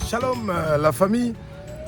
Shalom la famille.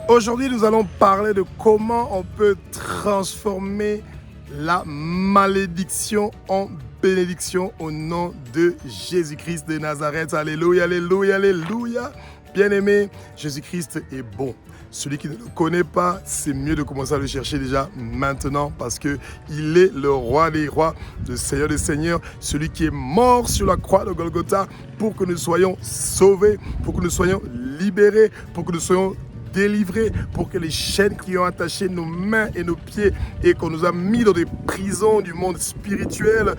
Aujourd'hui nous allons parler de comment on peut transformer la malédiction en bénédiction au nom de Jésus-Christ de Nazareth. Alléluia, alléluia, alléluia. Bien-aimé, Jésus-Christ est bon. Celui qui ne le connaît pas, c'est mieux de commencer à le chercher déjà maintenant parce qu'il est le roi des rois, le Seigneur des seigneurs, celui qui est mort sur la croix de Golgotha pour que nous soyons sauvés, pour que nous soyons libérés, pour que nous soyons délivrés, pour que les chaînes qui ont attaché nos mains et nos pieds et qu'on nous a mis dans des prisons du monde spirituel,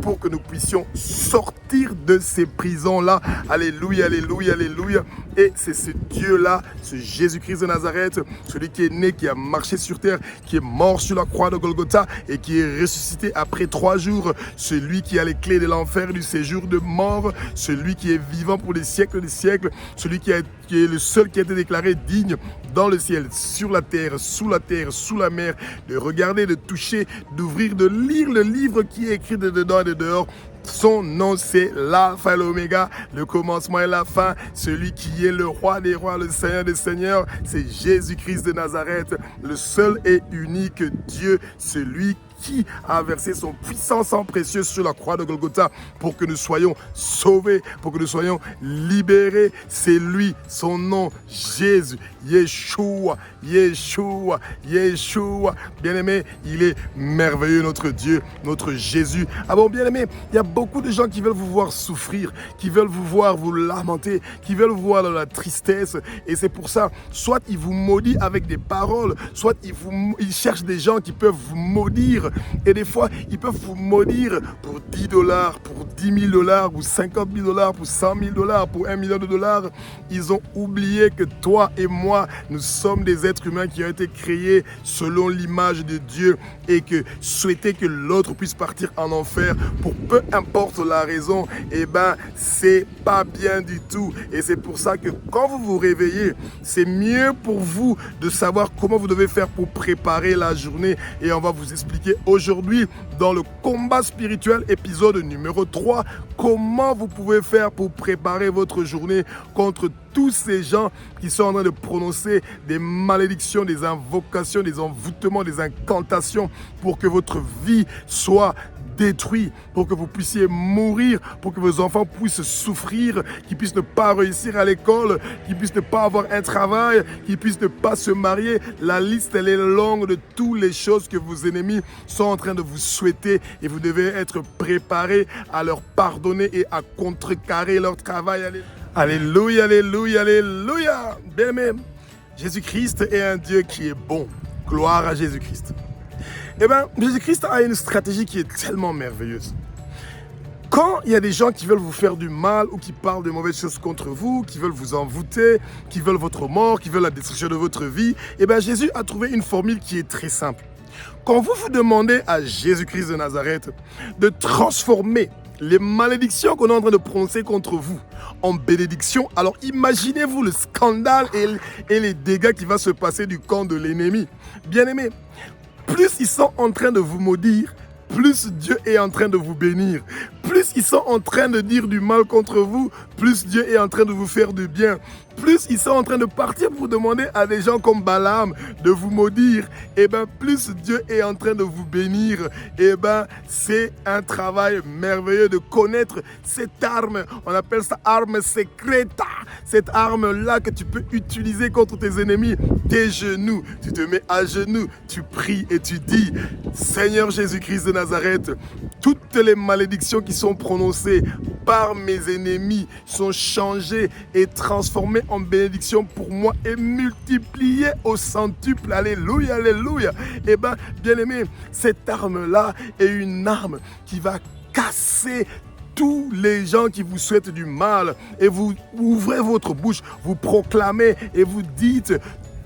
pour que nous puissions sortir de ces prisons-là. Alléluia, alléluia, alléluia. Et c'est ce Dieu-là, ce Jésus-Christ de Nazareth, celui qui est né, qui a marché sur terre, qui est mort sur la croix de Golgotha et qui est ressuscité après 3 jours, celui qui a les clés de l'enfer et du séjour de mort, celui qui est vivant pour les siècles des siècles, celui qui est le seul qui a été déclaré digne dans le ciel, sur la terre, sous la mer, de regarder, de toucher, d'ouvrir, de lire le livre qui est écrit de dedans et de dehors. Son nom, c'est l'Alpha et l'Oméga, le commencement et la fin, celui qui est le roi des rois, le Seigneur des seigneurs, c'est Jésus-Christ de Nazareth, le seul et unique Dieu, celui qui a versé son puissant sang précieux sur la croix de Golgotha pour que nous soyons sauvés, pour que nous soyons libérés. C'est lui, son nom, Jésus, Yeshua, Yeshua, Yeshua. Bien-aimé, il est merveilleux, notre Dieu, notre Jésus. Ah bon, bien-aimé, il y a beaucoup de gens qui veulent vous voir souffrir, qui veulent vous voir vous lamenter, qui veulent vous voir dans la tristesse. Et c'est pour ça, soit il vous maudit avec des paroles, soit il cherche des gens qui peuvent vous maudire. Et des fois, ils peuvent vous maudire pour $10, pour $10 000, pour $50 000, pour $100 000, pour $1 million. Ils ont oublié que toi et moi, nous sommes des êtres humains qui ont été créés selon l'image de Dieu et que souhaiter que l'autre puisse partir en enfer pour peu importe la raison, eh ben, c'est pas bien du tout. Et c'est pour ça que quand vous vous réveillez, c'est mieux pour vous de savoir comment vous devez faire pour préparer la journée. Et on va vous expliquer aujourd'hui dans le combat spirituel épisode numéro 3 comment vous pouvez faire pour préparer votre journée contre tous ces gens qui sont en train de prononcer des malédictions, des invocations, des envoûtements, des incantations pour que votre vie soit détruit, pour que vous puissiez mourir, pour que vos enfants puissent souffrir, qu'ils puissent ne pas réussir à l'école, qu'ils puissent ne pas avoir un travail, qu'ils puissent ne pas se marier. La liste, elle est longue de toutes les choses que vos ennemis sont en train de vous souhaiter et vous devez être préparés à leur pardonner et à contrecarrer leur travail. Alléluia, alléluia, alléluia. Bien aimé, Jésus-Christ est un Dieu qui est bon. Gloire à Jésus-Christ. Eh bien, Jésus-Christ a une stratégie qui est tellement merveilleuse. Quand il y a des gens qui veulent vous faire du mal ou qui parlent de mauvaises choses contre vous, qui veulent vous envoûter, qui veulent votre mort, qui veulent la destruction de votre vie, eh bien, Jésus a trouvé une formule qui est très simple. Quand vous vous demandez à Jésus-Christ de Nazareth de transformer les malédictions qu'on est en train de prononcer contre vous en bénédiction, alors imaginez-vous le scandale et les dégâts qui vont se passer du camp de l'ennemi. Bien-aimé, plus ils sont en train de vous maudire, plus Dieu est en train de vous bénir. Plus ils sont en train de dire du mal contre vous, plus Dieu est en train de vous faire du bien. Plus ils sont en train de partir pour demander à des gens comme Balaam de vous maudire, et bien plus Dieu est en train de vous bénir. Et bien c'est un travail merveilleux de connaître cette arme. On appelle ça arme secrète. Cette arme-là que tu peux utiliser contre tes ennemis. Tes genoux, tu te mets à genoux, tu pries et tu dis: Seigneur Jésus-Christ de Nazareth, toutes les malédictions qui sont prononcées par mes ennemis sont changées et transformées en bénédiction pour moi et multipliées au centuple. Alléluia, alléluia. Eh bien, bien-aimé, cette arme-là est une arme qui va casser tous les gens qui vous souhaitent du mal. Et vous ouvrez votre bouche, vous proclamez et vous dites: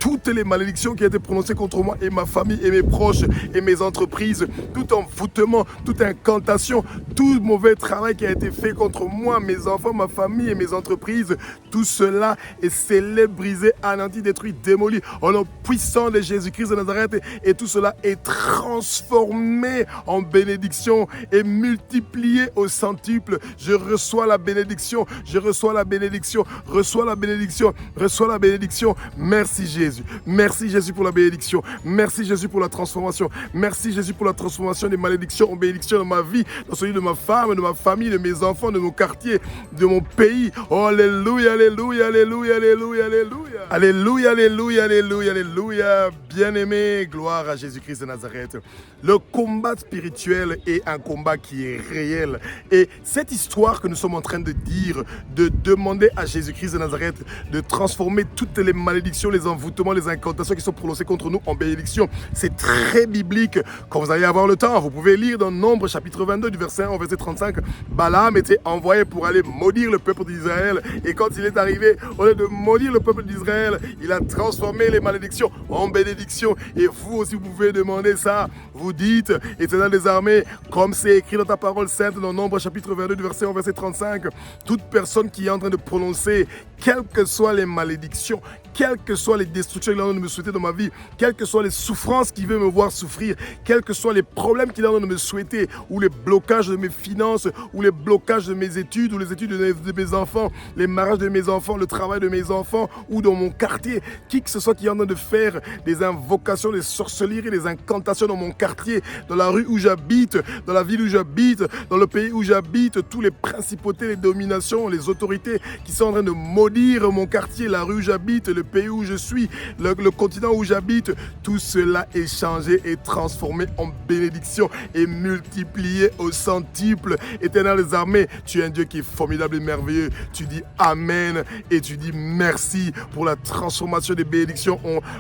toutes les malédictions qui ont été prononcées contre moi et ma famille et mes proches et mes entreprises, tout envoûtement, toute incantation, tout mauvais travail qui a été fait contre moi, mes enfants, ma famille et mes entreprises, tout cela est scellé, brisé, anéanti, détruit, démoli au nom puissant de Jésus-Christ de Nazareth, et tout cela est transformé en bénédiction et multiplié au centuple. Je reçois la bénédiction, je reçois la bénédiction, reçois la bénédiction, reçois la bénédiction. Merci Jésus. Merci Jésus pour la bénédiction. Merci Jésus pour la transformation. Merci Jésus pour la transformation des malédictions en bénédiction dans ma vie, dans celui de ma femme, de ma famille, de mes enfants, de mon quartier, de mon pays. Oh, alléluia, alléluia, alléluia, alléluia, alléluia. Alléluia, alléluia, alléluia, alléluia. Bien-aimé, gloire à Jésus-Christ de Nazareth. Le combat spirituel est un combat qui est réel. Et cette histoire que nous sommes en train de dire, de demander à Jésus-Christ de Nazareth de transformer toutes les malédictions, les envoûtements, les incantations qui sont prononcées contre nous en bénédiction, c'est très biblique. Quand vous allez avoir le temps, vous pouvez lire dans Nombre chapitre 22 du verset 1 au verset 35. Balaam était envoyé pour aller maudire le peuple d'Israël. Et quand il est arrivé, au lieu de maudire le peuple d'Israël, il a transformé les malédictions en bénédictions. Et vous aussi, vous pouvez demander ça. Vous dites, Éternel des armées, comme c'est écrit dans ta parole sainte, dans Nombre chapitre 22 du verset 1 au verset 35, toute personne qui est en train de prononcer, quelles que soient les malédictions, quelles que soient les destructions qu'il est en train de me souhaiter dans ma vie, quelles que soient les souffrances qu'il veut me voir souffrir, quels que soient les problèmes qu'il est en train de me souhaiter, ou les blocages de mes finances, ou les blocages de mes études, ou les études de mes enfants, les mariages de mes enfants, le travail de mes enfants, ou dans mon quartier, qui que ce soit qui est en train de faire des invocations, des sorcelleries, des incantations dans mon quartier, dans la rue où j'habite, dans la ville où j'habite, dans le pays où j'habite, tous les principautés, les dominations, les autorités qui sont en train de maudire mon quartier, la rue où j'habite, le pays où je suis, le continent où j'habite, tout cela est changé et transformé en bénédiction et multiplié au centuple. Éternel des armées, tu es un Dieu qui est formidable et merveilleux. Tu dis Amen et tu dis merci pour la transformation des bénédictions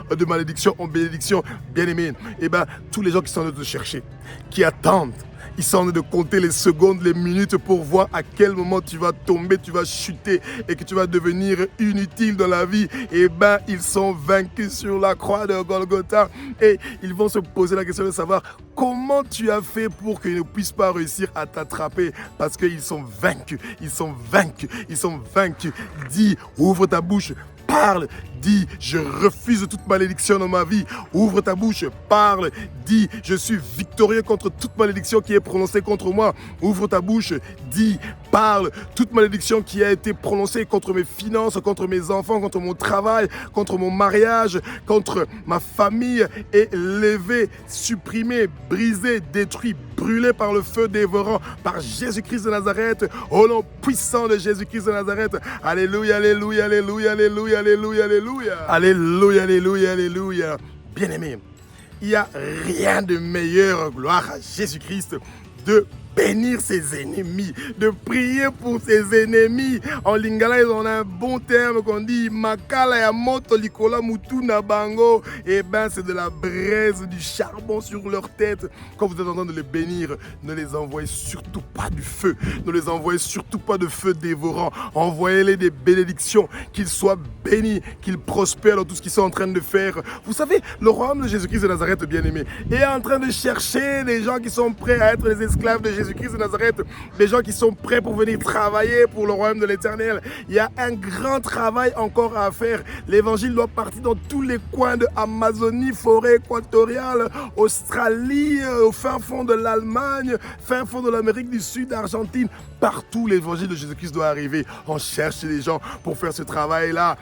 de malédiction en bénédiction. Bien-aimé, et tous les gens qui sont en train de te chercher, qui attendent, ils sont en train de compter les secondes, les minutes pour voir à quel moment tu vas tomber, tu vas chuter et que tu vas devenir inutile dans la vie. Et ils sont vaincus sur la croix de Golgotha et ils vont se poser la question de savoir comment tu as fait pour qu'ils ne puissent pas réussir à t'attraper, parce qu'ils sont vaincus, ils sont vaincus, ils sont vaincus. Dis, ouvre ta bouche. Parle, dis, je refuse toute malédiction dans ma vie. Ouvre ta bouche, parle, dis, je suis victorieux contre toute malédiction qui est prononcée contre moi. Ouvre ta bouche, dis, parle, toute malédiction qui a été prononcée contre mes finances, contre mes enfants, contre mon travail, contre mon mariage, contre ma famille est levée, supprimée, brisée, détruite, brûlée par le feu dévorant, par Jésus-Christ de Nazareth, au nom puissant de Jésus-Christ de Nazareth. Alléluia, alléluia, alléluia, alléluia, alléluia, alléluia. Alléluia, alléluia, alléluia. Bien-aimé, il n'y a rien de meilleur, gloire à Jésus-Christ, de bénir ses ennemis, de prier pour ses ennemis. En lingala, on a un bon terme qu'on dit makala ya moto likola mutuna bango. Et c'est de la braise, du charbon sur leur tête. Quand vous êtes en train de les bénir, ne les envoyez surtout pas du feu. Ne les envoyez surtout pas de feu dévorant. Envoyez-les des bénédictions, qu'ils soient bénis, qu'ils prospèrent dans tout ce qu'ils sont en train de faire. Vous savez, le royaume de Jésus-Christ de Nazareth, bien-aimé, est en train de chercher des gens qui sont prêts à être les esclaves de Jésus-Christ de Nazareth, des gens qui sont prêts pour venir travailler pour le royaume de l'Éternel. Il y a un grand travail encore à faire. L'évangile doit partir dans tous les coins de Amazonie, forêt équatoriale, Australie, au fin fond de l'Allemagne, fin fond de l'Amérique du Sud, Argentine. Partout, l'évangile de Jésus-Christ doit arriver. On cherche des gens pour faire ce travail-là.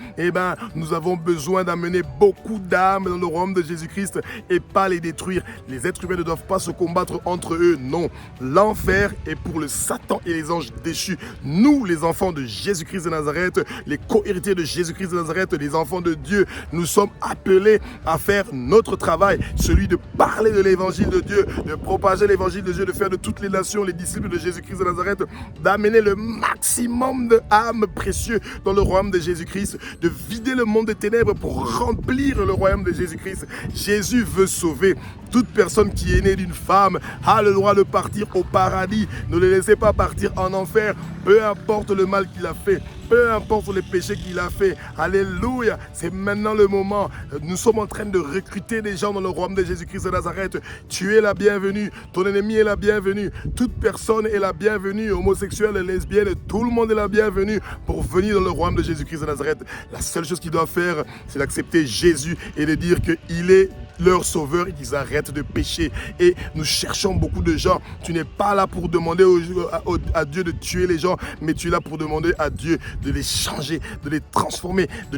Nous avons besoin d'amener beaucoup d'âmes dans le royaume de Jésus-Christ et pas les détruire. Les êtres humains ne doivent pas se combattre entre eux. Non. L'enfer est pour le Satan et les anges déchus. Nous, les enfants de Jésus-Christ de Nazareth, les co-héritiers de Jésus-Christ de Nazareth, les enfants de Dieu, nous sommes appelés à faire notre travail, celui de parler de l'évangile de Dieu, de propager l'évangile de Dieu, de faire de toutes les nations les disciples de Jésus-Christ de Nazareth, d'amener le maximum d'âmes précieuses dans le royaume de Jésus-Christ, de vider le monde des ténèbres pour remplir le royaume de Jésus-Christ. Jésus veut sauver Toute personne qui est née d'une femme a le droit de partir au paradis. Ne le laissez pas partir en enfer, peu importe le mal qu'il a fait. Peu importe les péchés qu'il a fait. Alléluia. C'est maintenant le moment. Nous sommes en train de recruter des gens dans le royaume de Jésus-Christ de Nazareth. Tu es la bienvenue. Ton ennemi est la bienvenue. Toute personne est la bienvenue. Homosexuels, lesbiennes, tout le monde est la bienvenue pour venir dans le royaume de Jésus-Christ de Nazareth. La seule chose qu'ils doivent faire, c'est d'accepter Jésus et de dire qu'il est leur sauveur et qu'ils arrêtent de pécher. Et nous cherchons beaucoup de gens. Tu n'es pas là pour demander à Dieu de tuer les gens, mais tu es là pour demander à Dieu de les changer, de les transformer, de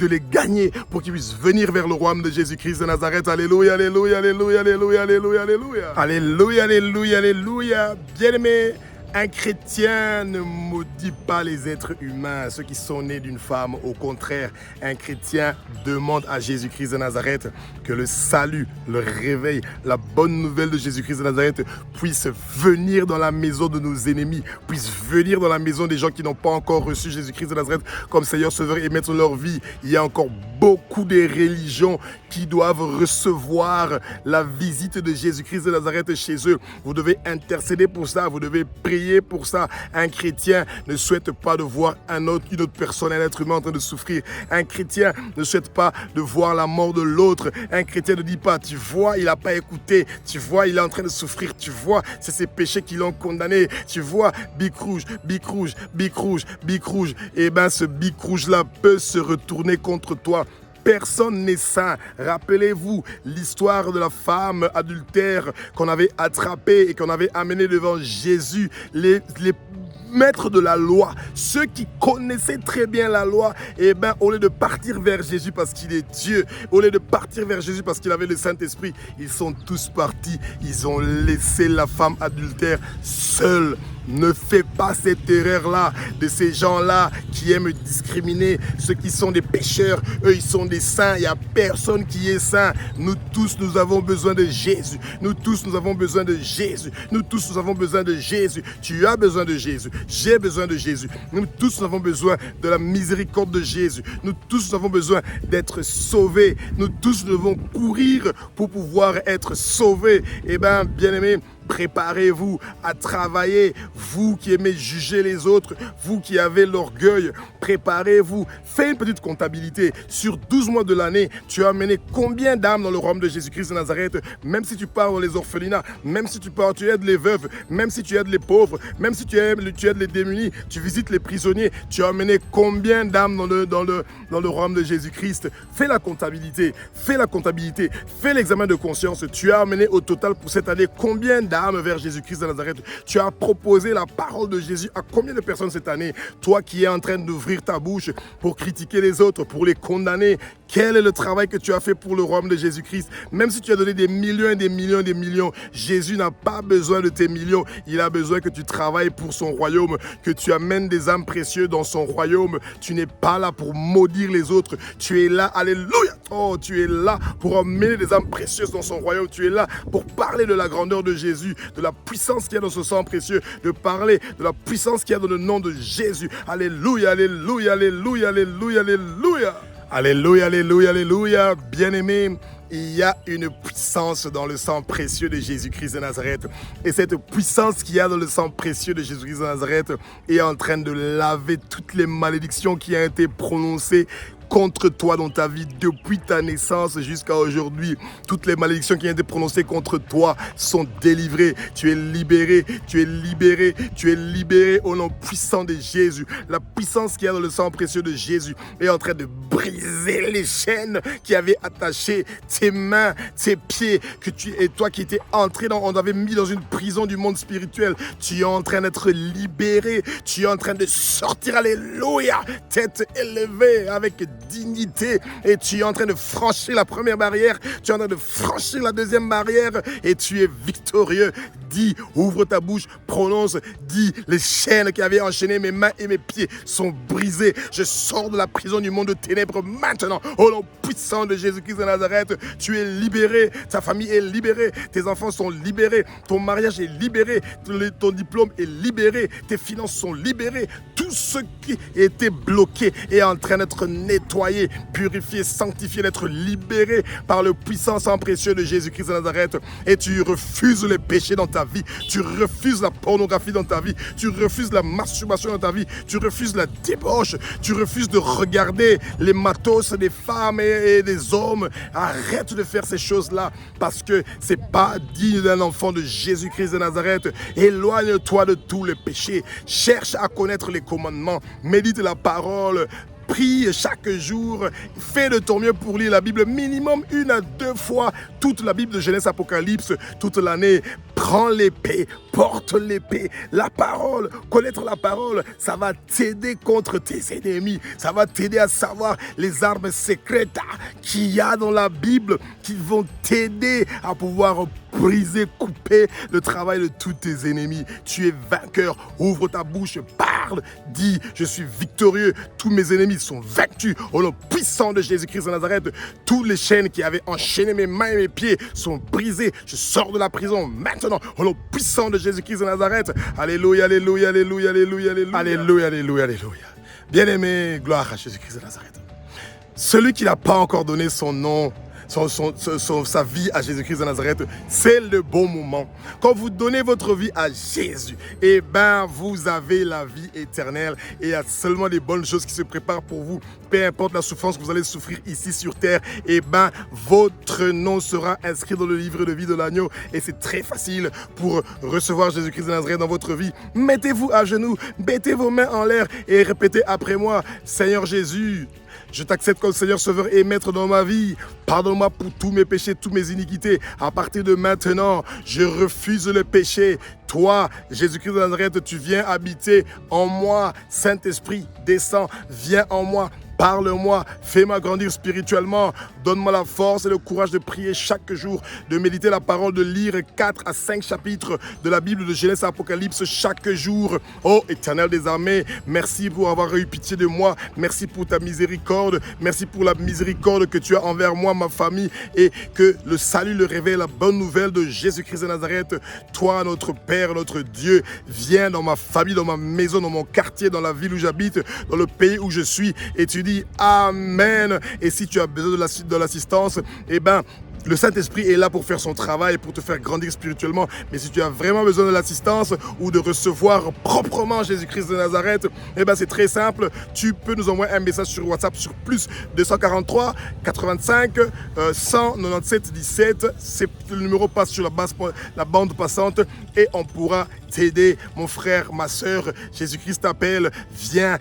les gagner pour qu'ils puissent venir vers le royaume de Jésus-Christ de Nazareth. Alléluia, alléluia, alléluia, alléluia, alléluia, alléluia. Alléluia, alléluia, alléluia. Bien-aimés, un chrétien ne maudit pas les êtres humains, ceux qui sont nés d'une femme. Au contraire, un chrétien demande à Jésus-Christ de Nazareth que le salut, le réveil, la bonne nouvelle de Jésus-Christ de Nazareth puisse venir dans la maison de nos ennemis, puisse venir dans la maison des gens qui n'ont pas encore reçu Jésus-Christ de Nazareth comme Seigneur, Sauveur et Maître de leur vie. Il y a encore beaucoup de religions qui doivent recevoir la visite de Jésus-Christ de Nazareth chez eux. Vous devez intercéder pour ça, vous devez prier pour ça. Un chrétien ne souhaite pas de voir une autre personne, un être humain en train de souffrir. Un chrétien ne souhaite pas de voir la mort de l'autre. Un chrétien ne dit pas, tu vois, il n'a pas écouté. Tu vois, il est en train de souffrir. Tu vois, c'est ses péchés qui l'ont condamné. Tu vois, bic rouge, bic rouge, bic rouge, bic rouge. Eh bien, ce bic rouge-là peut se retourner contre toi. Personne n'est saint. Rappelez-vous l'histoire de la femme adultère qu'on avait attrapée et qu'on avait amenée devant Jésus. Les maîtres de la loi, ceux qui connaissaient très bien la loi, eh bien, au lieu de partir vers Jésus parce qu'il est Dieu, au lieu de partir vers Jésus parce qu'il avait le Saint-Esprit, ils sont tous partis. Ils ont laissé la femme adultère seule. Ne fais pas cette erreur-là de ces gens-là qui aiment discriminer ceux qui sont des pécheurs. Eux, ils sont des saints. Il n'y a personne qui est saint. Nous tous, nous avons besoin de Jésus. Nous tous, nous avons besoin de Jésus. Nous tous, nous avons besoin de Jésus. Tu as besoin de Jésus. J'ai besoin de Jésus. Nous tous, nous avons besoin de la miséricorde de Jésus. Nous tous, nous avons besoin d'être sauvés. Nous tous, nous devons courir pour pouvoir être sauvés. Eh bien, bien-aimés, préparez-vous à travailler. Vous qui aimez juger les autres, vous qui avez l'orgueil, préparez-vous. Fais une petite comptabilité. Sur 12 mois de l'année, tu as amené combien d'âmes dans le royaume de Jésus-Christ de Nazareth? Même si tu pars dans les orphelinats, même si tu aides les veuves, même si tu aides les pauvres, même si tu aides les démunis, tu visites les prisonniers, tu as amené combien d'âmes dans le royaume de Jésus-Christ? Fais la comptabilité, fais l'examen de conscience. Tu as amené au total pour cette année combien d'âmes vers Jésus-Christ de Nazareth? Tu as proposé la parole de Jésus à combien de personnes cette année? Toi qui es en train d'ouvrir ta bouche pour critiquer les autres, pour les condamner, quel est le travail que tu as fait pour le royaume de Jésus-Christ? Même si tu as donné des millions et des millions et des millions, Jésus n'a pas besoin de tes millions. Il a besoin que tu travailles pour son royaume, que tu amènes des âmes précieuses dans son royaume. Tu n'es pas là pour maudire les autres. Tu es là, alléluia. Oh, tu es là pour amener des âmes précieuses dans son royaume. Tu es là pour parler de la grandeur de Jésus, de la puissance qu'il y a dans ce sang précieux, de parler de la puissance qu'il y a dans le nom de Jésus. Alléluia, alléluia, alléluia, alléluia, alléluia. Alléluia, alléluia, alléluia. Bien-aimés, il y a une puissance dans le sang précieux de Jésus-Christ de Nazareth. Et cette puissance qu'il y a dans le sang précieux de Jésus-Christ de Nazareth est en train de laver toutes les malédictions qui ont été prononcées contre toi dans ta vie depuis ta naissance jusqu'à aujourd'hui. Toutes les malédictions qui ont été prononcées contre toi sont délivrées. Tu es libéré, tu es libéré, tu es libéré au nom puissant de Jésus. La puissance qu'il y a dans le sang précieux de Jésus est en train de briser les chaînes qui avaient attaché tes mains, tes pieds, et toi qui étais entré on t'avait mis dans une prison du monde spirituel. Tu es en train d'être libéré, tu es en train de sortir, alléluia, tête élevée avec dignité, et tu es en train de franchir la première barrière, tu es en train de franchir la deuxième barrière et tu es victorieux. dis, ouvre ta bouche, prononce, dis, les chaînes qui avaient enchaîné mes mains et mes pieds sont brisées. Je sors de la prison du monde de ténèbres maintenant. Au nom puissant de Jésus-Christ de Nazareth, tu es libéré, ta famille est libérée, tes enfants sont libérés, ton mariage est libéré, ton diplôme est libéré, tes finances sont libérées. Tout ce qui était bloqué est en train d'être nettoyé, purifié, sanctifié, d'être libéré par le puissant sang précieux de Jésus-Christ de Nazareth. Et tu refuses les péchés dans ta vie, tu refuses la pornographie dans ta vie, tu refuses la masturbation dans ta vie, tu refuses la débauche, tu refuses de regarder les matos des femmes et des hommes. Arrête de faire ces choses-là parce que c'est pas digne d'un enfant de Jésus-Christ de Nazareth. Éloigne-toi de tous les péchés, cherche à connaître les commandements, médite la parole, prie chaque jour, fais de ton mieux pour lire la Bible minimum 1 à 2 fois, toute la Bible de Genèse, Apocalypse, toute l'année. Prends l'épée, porte l'épée, la parole, connaître la parole, ça va t'aider contre tes ennemis, ça va t'aider à savoir les armes secrètes qu'il y a dans la Bible qui vont t'aider à pouvoir briser, couper le travail de tous tes ennemis. Tu es vainqueur, ouvre ta bouche, parle, dis, je suis victorieux, tous mes ennemis sont vaincus. Au nom puissant de Jésus-Christ de Nazareth, toutes les chaînes qui avaient enchaîné mes mains et mes pieds sont brisées. Je sors de la prison maintenant. Au nom puissant de Jésus-Christ de Nazareth. Alléluia, alléluia, alléluia, alléluia, alléluia. Alléluia, alléluia, alléluia. Bien-aimé, gloire à Jésus-Christ de Nazareth. Celui qui n'a pas encore donné son nom, sa vie à Jésus-Christ de Nazareth, c'est le bon moment. Quand vous donnez votre vie à Jésus, eh ben vous avez la vie éternelle et il y a seulement des bonnes choses qui se préparent pour vous. Peu importe la souffrance que vous allez souffrir ici sur terre, eh ben votre nom sera inscrit dans le livre de vie de l'agneau et c'est très facile pour recevoir Jésus-Christ de Nazareth dans votre vie. Mettez-vous à genoux, mettez vos mains en l'air et répétez après moi: Seigneur Jésus, je t'accepte comme Seigneur, Sauveur et Maître dans ma vie. Pardonne-moi pour tous mes péchés, toutes mes iniquités. À partir de maintenant, je refuse le péché. Toi, Jésus-Christ de Nazareth, tu viens habiter en moi. Saint-Esprit, descends, viens en moi. Parle-moi, fais-moi grandir spirituellement, donne-moi la force et le courage de prier chaque jour, de méditer la parole, de lire 4 à 5 chapitres de la Bible de Genèse à Apocalypse chaque jour. Oh Éternel des armées, merci pour avoir eu pitié de moi, merci pour ta miséricorde, merci pour la miséricorde que tu as envers moi, ma famille, et que le salut, le réveil, la bonne nouvelle de Jésus-Christ de Nazareth. Toi, notre Père, notre Dieu, viens dans ma famille, dans ma maison, dans mon quartier, dans la ville où j'habite, dans le pays où je suis, et tu dis Amen. Et si tu as besoin de l'assistance, eh ben le Saint-Esprit est là pour faire son travail, pour te faire grandir spirituellement. Mais si tu as vraiment besoin de l'assistance ou de recevoir proprement Jésus-Christ de Nazareth, eh ben c'est très simple. Tu peux nous envoyer un message sur WhatsApp sur plus 243 85 197 17. Le numéro passe sur la bande passante et on pourra t'aider, mon frère, ma soeur. Jésus-Christ t'appelle, viens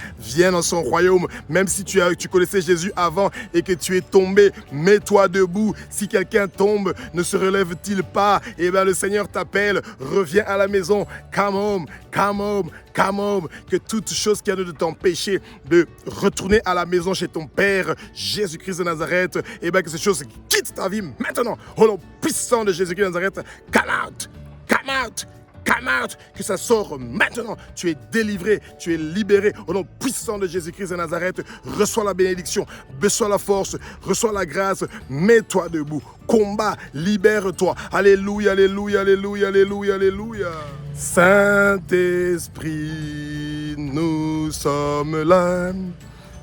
dans son royaume. Même si tu connaissais Jésus avant et que tu es tombé, mets-toi debout. Si quelqu'un tombe, ne se relève-t-il pas? Eh bien, le Seigneur t'appelle, reviens à la maison. Come home, come home, come home. Que toute chose qui a de t'empêcher de retourner à la maison chez ton Père, Jésus-Christ de Nazareth, eh bien, que ces choses quittent ta vie maintenant. Au nom puissant de Jésus-Christ de Nazareth, come out, come out. Come out, que ça sort maintenant. Tu es délivré, tu es libéré. Au nom puissant de Jésus-Christ de Nazareth, reçois la bénédiction, reçois la force, reçois la grâce. Mets-toi debout, combat, libère-toi. Alléluia, alléluia, alléluia, alléluia, alléluia. Saint-Esprit, nous sommes là.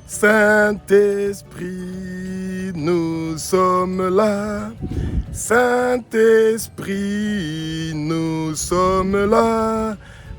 Saint-Esprit, nous sommes là. Saint-Esprit, nous sommes là.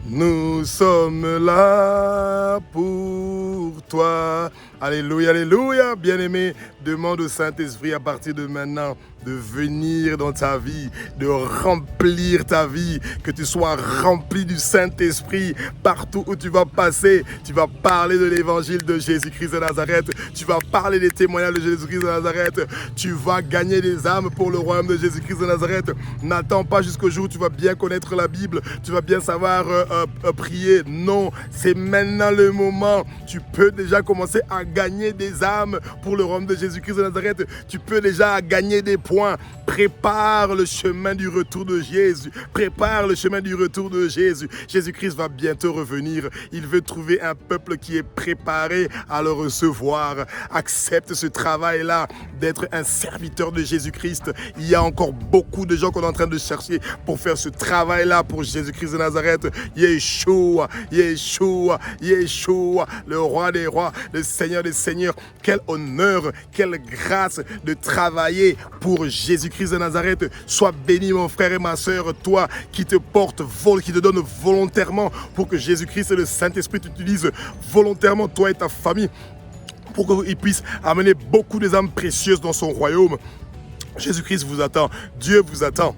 Nous sommes là pour toi. Alléluia, alléluia. Bien-aimé, demande au Saint-Esprit à partir de maintenant de venir dans ta vie, de remplir ta vie, que tu sois rempli du Saint-Esprit partout où tu vas passer. Tu vas parler de l'évangile de Jésus-Christ de Nazareth. Tu vas parler des témoignages de Jésus-Christ de Nazareth. Tu vas gagner des âmes pour le royaume de Jésus-Christ de Nazareth. N'attends pas jusqu'au jour où tu vas bien connaître la Bible, tu vas bien savoir prier. Non, c'est maintenant le moment. Tu peux déjà commencer à gagner des âmes pour le royaume de Jésus-Christ Jésus-Christ de Nazareth, tu peux déjà gagner des points. Prépare le chemin du retour de Jésus. Prépare le chemin du retour de Jésus. Jésus-Christ va bientôt revenir. Il veut trouver un peuple qui est préparé à le recevoir. Accepte ce travail-là d'être un serviteur de Jésus-Christ. Il y a encore beaucoup de gens qu'on est en train de chercher pour faire ce travail-là pour Jésus-Christ de Nazareth. Yeshua, Yeshua, Yeshua, le roi des rois, le Seigneur des seigneurs. Quel honneur, quelle grâce de travailler pour Jésus-Christ de Nazareth. Sois béni mon frère et ma soeur, toi qui te portes, qui te donne volontairement pour que Jésus-Christ et le Saint-Esprit t'utilisent volontairement, toi et ta famille, pour qu'ils puissent amener beaucoup des âmes précieuses dans son royaume. Jésus-Christ vous attend, Dieu vous attend.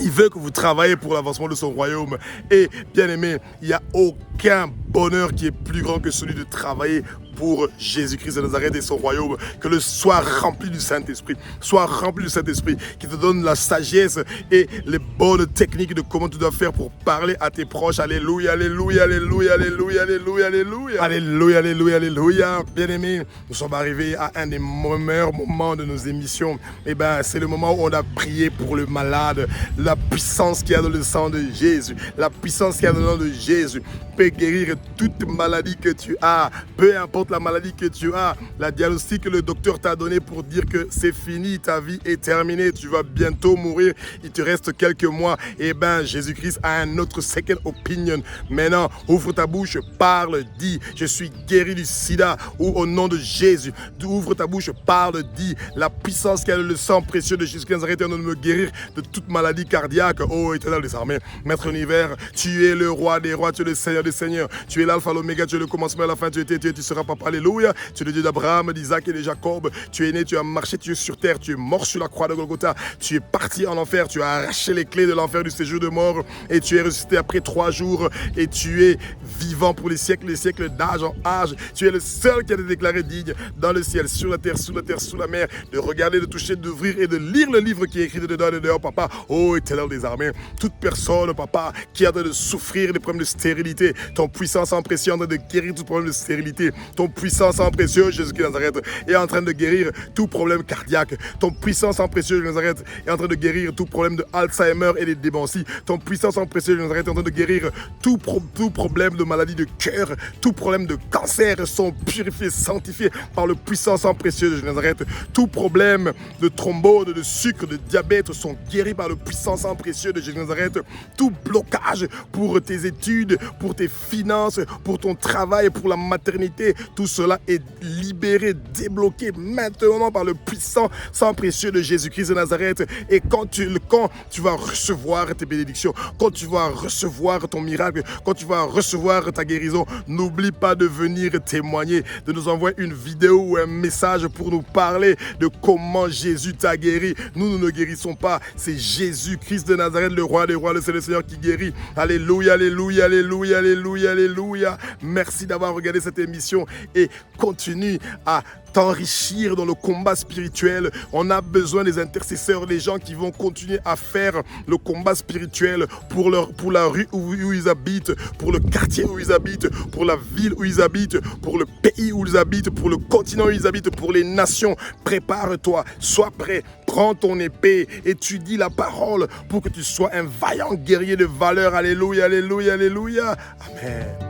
Il veut que vous travaillez pour l'avancement de son royaume. Et bien aimé, il n'y a aucun bonheur qui est plus grand que celui de travailler pour Jésus-Christ de Nazareth et son royaume. Que le soit rempli du Saint-Esprit. Sois rempli du Saint-Esprit qui te donne la sagesse et les bonnes techniques de comment tu dois faire pour parler à tes proches. Alléluia, alléluia, alléluia, alléluia, alléluia, alléluia. Alléluia, alléluia, alléluia. Bien aimé, nous sommes arrivés à un des meilleurs moments de nos émissions. Et ben, c'est le moment où on a prié pour le malade. La puissance qu'il y a dans le sang de Jésus. La puissance qu'il y a dans le nom de Jésus peut guérir toute maladie que tu as. Peu importe la maladie que tu as, la diagnostic que le docteur t'a donné pour dire que c'est fini, ta vie est terminée, tu vas bientôt mourir, il te reste quelques mois. Et ben, Jésus-Christ a un autre second opinion. Maintenant, ouvre ta bouche, parle, dis, je suis guéri du sida, ou au nom de Jésus. Ouvre ta bouche, parle, dis, la puissance qu'a le sang précieux de Jésus-Christ arrête de me guérir de toute maladie cardiaque. Oh, éternel des armées, maître univers, tu es le roi des rois, tu es le Seigneur des seigneurs, tu es l'alpha, l'oméga, tu es le commencement et la fin, tu seras papa. Alléluia, tu es le Dieu d'Abraham, d'Isaac et de Jacob. Tu es né, tu as marché, tu es sur terre, tu es mort sur la croix de Golgotha. Tu es parti en enfer, tu as arraché les clés de l'enfer du séjour de mort et tu es ressuscité après 3 jours et tu es vivant pour les siècles d'âge en âge. Tu es le seul qui a été déclaré digne dans le ciel, sur la terre, sous la mer, de regarder, de toucher, d'ouvrir et de lire le livre qui est écrit de dedans et de dehors, papa. Oh, éternel des armées, toute personne, papa, qui a de souffrir des problèmes de stérilité, ton puissance en pression de guérir tout problème de stérilité. Ton puissance en précieux, Jésus-Christ de Nazareth, est en train de guérir tout problème cardiaque. Ton puissance en précieux, Jésus de Nazareth, est en train de guérir tout problème de Alzheimer et de démentie. Ton puissance en précieux, Jésus de Nazareth, est en train de guérir tout problème de maladie de cœur, tout problème de cancer sont purifiés, sanctifiés par le puissance en précieux, Jésus de Nazareth. Tout problème de thrombose, de sucre, de diabète sont guéris par le puissance en précieux de Jésus de Nazareth. Tout blocage pour tes études, pour tes finances, pour ton travail, pour la maternité, tout cela est libéré, débloqué maintenant par le puissant sang précieux de Jésus-Christ de Nazareth. Et quand tu vas recevoir tes bénédictions, quand tu vas recevoir ton miracle, quand tu vas recevoir ta guérison, n'oublie pas de venir témoigner, de nous envoyer une vidéo ou un message pour nous parler de comment Jésus t'a guéri. Nous ne guérissons pas, c'est Jésus-Christ de Nazareth, le roi des rois, le Seigneur qui guérit. Alléluia, alléluia, alléluia, alléluia, alléluia. Merci d'avoir regardé cette émission et continue à t'enrichir dans le combat spirituel. On a besoin des intercesseurs, des gens qui vont continuer à faire le combat spirituel pour la rue où ils habitent, pour le quartier où ils habitent, pour la ville où ils habitent, pour le pays où ils habitent, pour le continent où ils habitent, pour les nations. Prépare-toi, sois prêt, prends ton épée, étudie la parole pour que tu sois un vaillant guerrier de valeur. Alléluia, alléluia, alléluia. Amen.